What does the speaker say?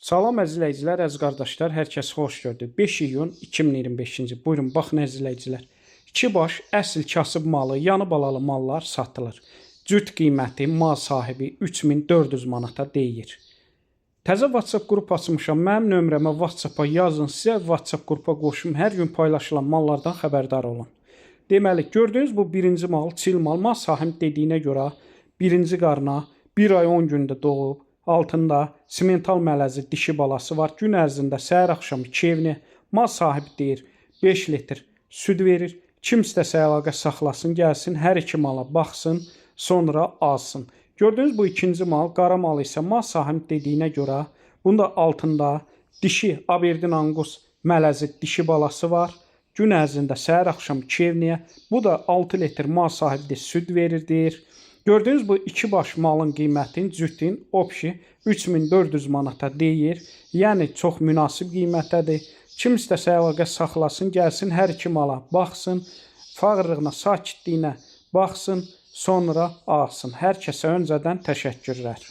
Salam əzizləyicilər, əziz qardaşlar, hər kəs xoş gördük. 5 iyun 2025-ci. Buyurun, baxın əzizləyicilər. 2 baş əsl kasıb malı, yanı balalı mallar satılır. Cüt qiyməti mal sahibi 3400 manata deyir. Təzə WhatsApp qrup açmışam. Mənim nömrəmə WhatsApp-a yazın. Sizə WhatsApp qrupa qoşum. Hər gün paylaşılan mallardan xəbərdar olun. Deməli, gördüyünüz bu birinci mal, çil mal. Mal sahibi dediyinə görə birinci qarına 1 ay 10 gündə doğub. Altında simental mələzi dişi balası var. Gün ərzində səhər axşam 2 evini mal sahibi deyir 5 litr süd verir. Kim istəsə əlaqə saxlasın, gəlsin, hər iki mala baxsın, sonra alsın. Gördüyünüz bu ikinci mal, qara mal isə mal sahibi dediyinə görə bunda altında dişi Aberdin Angus mələzi dişi balası var. Gün ərzində səhər axşam 2 evniyə. Bu da 6 litr mal sahibi süd verir deyir. Gördüyünüz bu iki baş malın qiymətin cütün opşi 3400 manata deyir. Yəni çox münasib qiymətədir. Kim istəsə əlaqə saxlasın, gəlsin, hər iki mala baxsın, fağırlığına, sakitliyinə baxsın, sonra alsın. Hər kəsə öncədən təşəkkürlər.